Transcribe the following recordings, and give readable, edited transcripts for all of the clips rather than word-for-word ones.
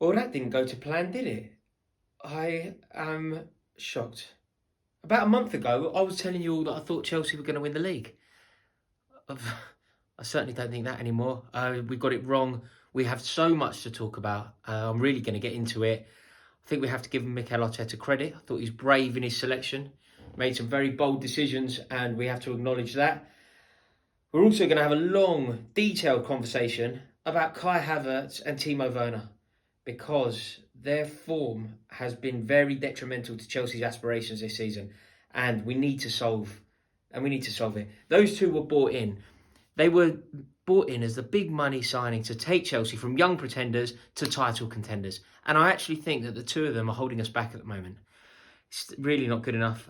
Well, that didn't go to plan, did it? I am shocked. About a month ago, I was telling you all that I thought Chelsea were going to win the league. I certainly don't think that anymore. We got it wrong. We have so much to talk about. I'm really going to get into it. I think we have to give Mikel Arteta credit. I thought he was brave in his selection, made some very bold decisions, and we have to acknowledge that. We're also going to have a long, detailed conversation about Kai Havertz and Timo Werner, because their form has been very detrimental to Chelsea's aspirations this season, and we need to solve it. Those two were bought in. They were bought in as the big money signing to take Chelsea from young pretenders to title contenders. And I actually think that the two of them are holding us back at the moment. It's really not good enough.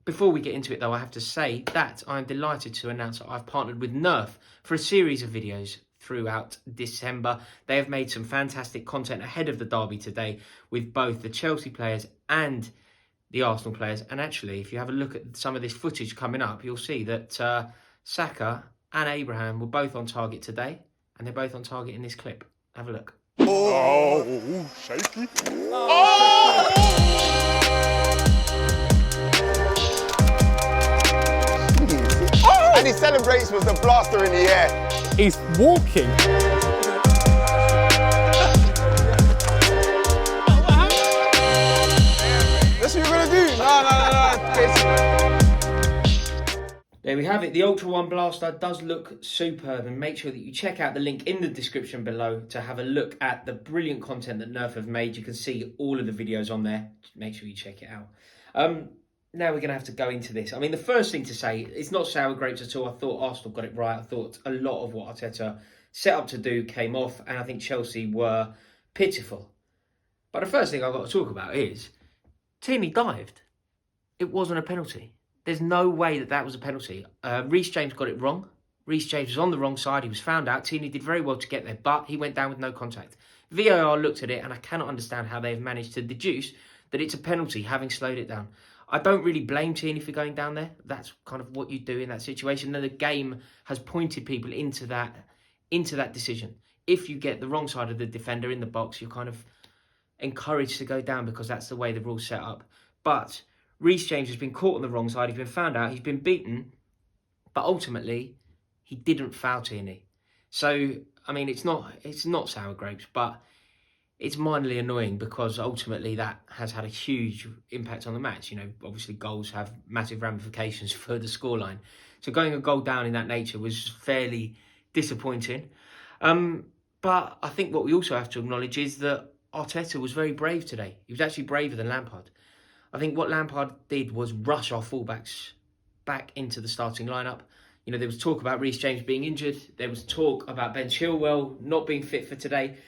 Before we get into it, though, I have to say that I'm delighted to announce that I've partnered with Nerf for a series of videos throughout December. They have made some fantastic content ahead of the derby today with both the Chelsea players and the Arsenal players. And actually, if you have a look at some of this footage coming up, you'll see that Saka and Abraham were both on target today, and they're both on target in this clip. Have a look. Oh, shaky. Oh! And he celebrates with the blaster in the air. He's walking. That's what you're gonna do? No. There we have it. The Ultra One Blaster does look superb, and make sure that you check out the link in the description below to have a look at the brilliant content that Nerf have made. You can see all of the videos on there. Make sure you check it out. Now we're going to have to go into this. I mean, the first thing to say, it's not sour grapes at all. I thought Arsenal got it right. I thought a lot of what Arteta set up to do came off, and I think Chelsea were pitiful. But the first thing I've got to talk about is Tierney dived. It wasn't a penalty. There's no way that was a penalty. Reece James got it wrong. Reece James was on the wrong side. He was found out. Tierney did very well to get there, but he went down with no contact. VAR looked at it, and I cannot understand how they've managed to deduce that it's a penalty, having slowed it down. I don't really blame Tierney for going down there. That's kind of what you do in that situation. And the game has pointed people into that decision. If you get the wrong side of the defender in the box, you're kind of encouraged to go down because that's the way the rule's set up. But Reece James has been caught on the wrong side. He's been found out. He's been beaten. But ultimately, he didn't foul Tierney. So, I mean, it's not sour grapes, but it's minorly annoying because ultimately that has had a huge impact on the match. You know, obviously goals have massive ramifications for the scoreline. So going a goal down in that nature was fairly disappointing. But I think what we also have to acknowledge is that Arteta was very brave today. He was actually braver than Lampard. I think what Lampard did was rush our fullbacks back into the starting lineup. You know, there was talk about Reece James being injured. There was talk about Ben Chilwell not being fit for today.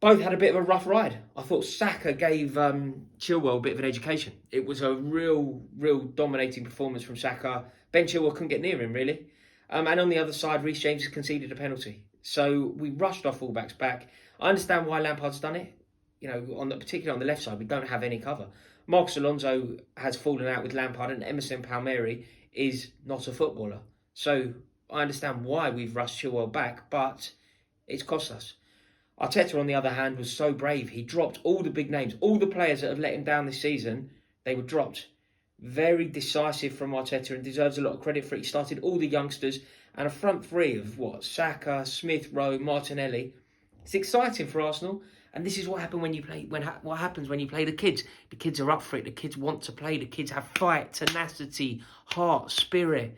Both had a bit of a rough ride. I thought Saka gave Chilwell a bit of an education. It was a real dominating performance from Saka. Ben Chilwell couldn't get near him, really. And on the other side, Reece James conceded a penalty. So we rushed our fullbacks back. I understand why Lampard's done it. You know, particularly on the left side, we don't have any cover. Marcos Alonso has fallen out with Lampard, and Emerson Palmieri is not a footballer. So I understand why we've rushed Chilwell back, but it's cost us. Arteta, on the other hand, was so brave. He dropped all the big names. All the players that have let him down this season, they were dropped. Very decisive from Arteta and deserves a lot of credit for it. He started all the youngsters and a front three of Saka, Smith Rowe, Martinelli. It's exciting for Arsenal. And this is what happens when you play. What happens when you play the kids? The kids are up for it. The kids want to play. The kids have fight, tenacity, heart, spirit.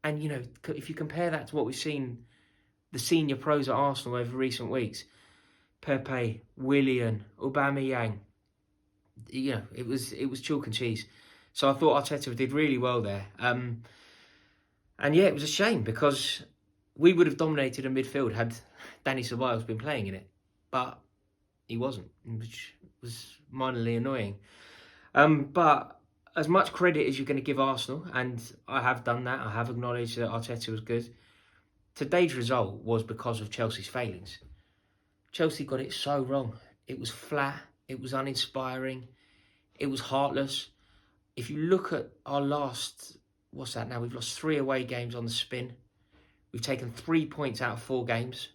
And you know, if you compare that to what we've seen, the senior pros at Arsenal over recent weeks, Pepe, Willian, Aubameyang, you know, it was chalk and cheese. So I thought Arteta did really well there. And yeah, it was a shame because we would have dominated a midfield had Dani Ceballos been playing in it, but he wasn't, which was minorly annoying. But as much credit as you're going to give Arsenal, and I have done that, I have acknowledged that Arteta was good, today's result was because of Chelsea's failings. Chelsea got it so wrong. It was flat, it was uninspiring, it was heartless. If you look at our last, what's that now? We've lost 3 away games on the spin. We've taken 3 points out of 4 games,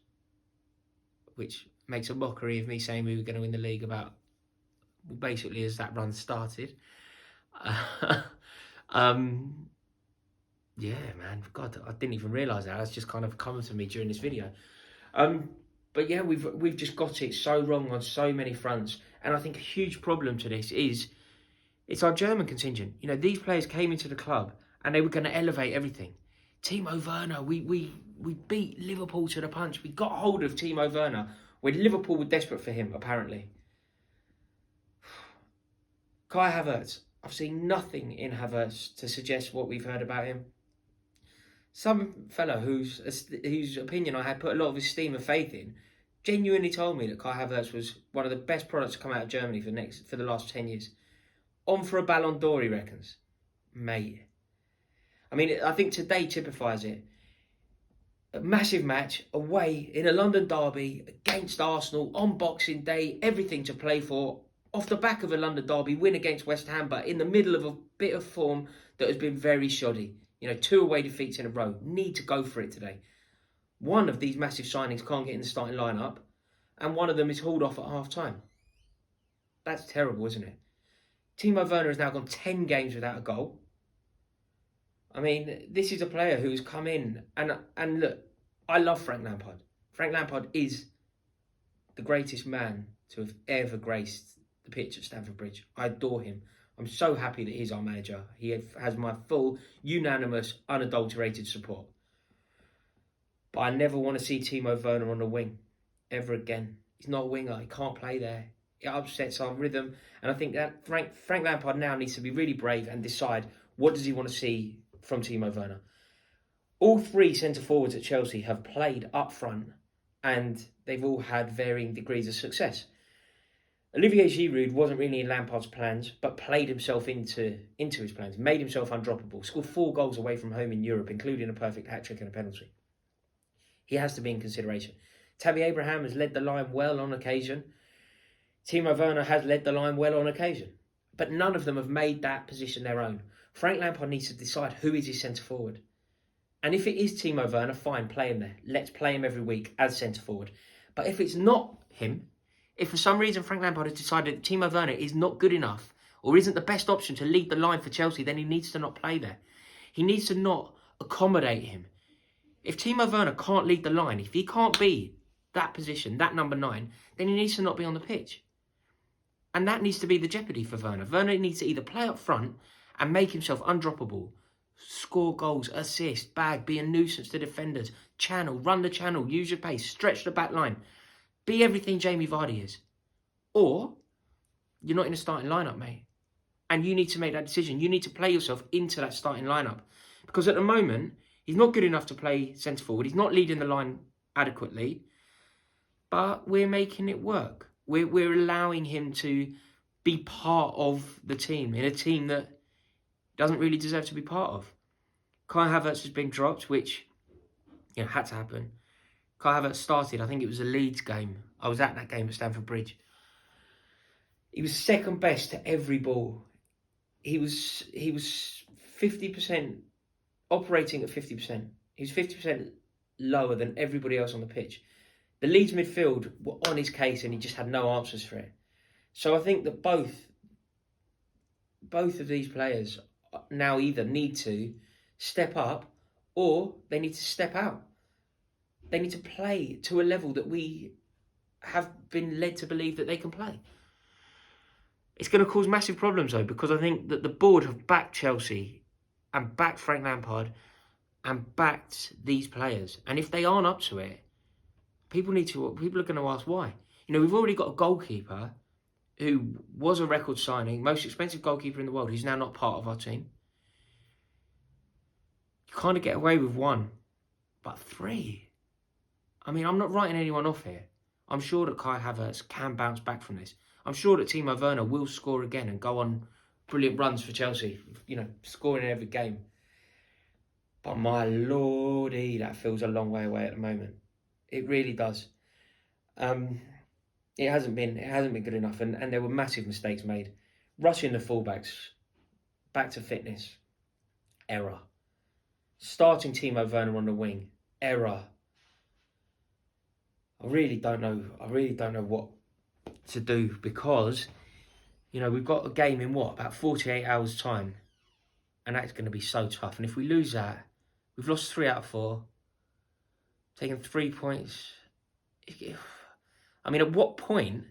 which makes a mockery of me saying we were going to win the league about basically as that run started. Yeah, man, God, I didn't even realise that. That's just kind of come to me during this video. But yeah, we've just got it so wrong on so many fronts, and I think a huge problem to this is it's our German contingent. You know, these players came into the club and they were going to elevate everything. Timo Werner, we beat Liverpool to the punch. We got hold of Timo Werner when Liverpool were desperate for him, apparently. Kai Havertz, I've seen nothing in Havertz to suggest what we've heard about him. Some fella whose opinion I had put a lot of esteem and faith in genuinely told me that Kai Havertz was one of the best products to come out of Germany for the last 10 years. On for a Ballon d'Or, he reckons. Mate. I mean, I think today typifies it. A massive match, away, in a London derby, against Arsenal, on Boxing Day, everything to play for. Off the back of a London derby, win against West Ham, but in the middle of a bit of form that has been very shoddy. You know, 2 away defeats in a row. Need to go for it today. One of these massive signings can't get in the starting lineup, and one of them is hauled off at half-time. That's terrible, isn't it? Timo Werner has now gone 10 games without a goal. I mean, this is a player who's come in, and look, I love Frank Lampard. Frank Lampard is the greatest man to have ever graced the pitch at Stamford Bridge. I adore him. I'm so happy that he's our manager. He has my full, unanimous, unadulterated support. But I never want to see Timo Werner on the wing ever again. He's not a winger. He can't play there. It upsets our rhythm. And I think that Frank Lampard now needs to be really brave and decide what does he want to see from Timo Werner. All 3 centre-forwards at Chelsea have played up front and they've all had varying degrees of success. Olivier Giroud wasn't really in Lampard's plans, but played himself into his plans, made himself undroppable, scored 4 goals away from home in Europe, including a perfect hat-trick and a penalty. He has to be in consideration. Tammy Abraham has led the line well on occasion. Timo Werner has led the line well on occasion. But none of them have made that position their own. Frank Lampard needs to decide who is his centre-forward. And if it is Timo Werner, fine, play him there. Let's play him every week as centre-forward. But if it's not him, if for some reason Frank Lampard has decided that Timo Werner is not good enough or isn't the best option to lead the line for Chelsea, then he needs to not play there. He needs to not accommodate him. If Timo Werner can't lead the line, if he can't be that position, that number 9, then he needs to not be on the pitch. And that needs to be the jeopardy for Werner. Werner needs to either play up front and make himself undroppable, score goals, assist, bag, be a nuisance to defenders, channel, run the channel, use your pace, stretch the back line, be everything Jamie Vardy is. Or you're not in a starting lineup, mate. And you need to make that decision. You need to play yourself into that starting lineup. Because at the moment, he's not good enough to play centre-forward. He's not leading the line adequately. But we're making it work. We're allowing him to be part of the team, in a team that doesn't really deserve to be part of. Kai Havertz has been dropped, which had to happen. Kai Havertz started, I think it was a Leeds game. I was at that game at Stamford Bridge. He was second best to every ball. He was 50%, operating at 50%. He was 50% lower than everybody else on the pitch. The Leeds midfield were on his case and he just had no answers for it. So I think that both of these players now either need to step up or they need to step out. They need to play to a level that we have been led to believe that they can play. It's going to cause massive problems though, because I think that the board have backed Chelsea and backed Frank Lampard and backed these players. And if they aren't up to it, people are going to ask why. We've already got a goalkeeper who was a record signing, most expensive goalkeeper in the world, who's now not part of our team. You kind of get away with 1, but 3. I mean, I'm not writing anyone off here. I'm sure that Kai Havertz can bounce back from this. I'm sure that Timo Werner will score again and go on brilliant runs for Chelsea, scoring in every game. But my lordy, that feels a long way away at the moment. It really does. It hasn't been good enough, and there were massive mistakes made. Rushing the fullbacks back to fitness, error. Starting Timo Werner on the wing, error. I really don't know. I really don't know what to do because, you know, we've got a game in about 48 hours' time, and that's going to be so tough. And if we lose that, we've lost 3 out of 4, taken 3 points. I mean, at what point,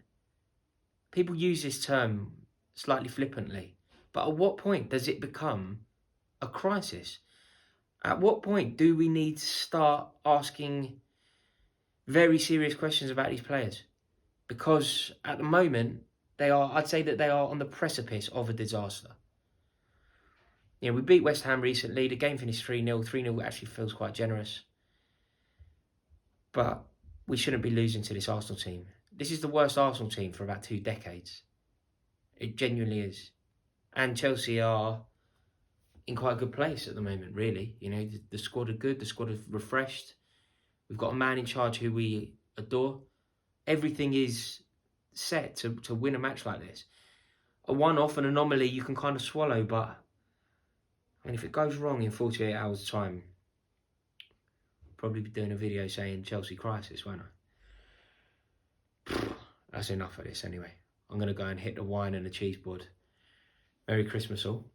people use this term slightly flippantly, but at what point does it become a crisis? At what point do we need to start asking very serious questions about these players? Because at the moment, I'd say that they are on the precipice of a disaster. You know, we beat West Ham recently. The game finished 3-0. 3-0 actually feels quite generous. But we shouldn't be losing to this Arsenal team. This is the worst Arsenal team for about 2 decades. It genuinely is. And Chelsea are in quite a good place at the moment, really. You know, the squad are good. The squad is refreshed. We've got a man in charge who we adore. Everything is set to win a match like this. A one-off, an anomaly you can kind of swallow, but I mean, if it goes wrong in 48 hours' time, I'll probably be doing a video saying Chelsea crisis, won't I? That's enough of this anyway. I'm going to go and hit the wine and the cheese board. Merry Christmas all.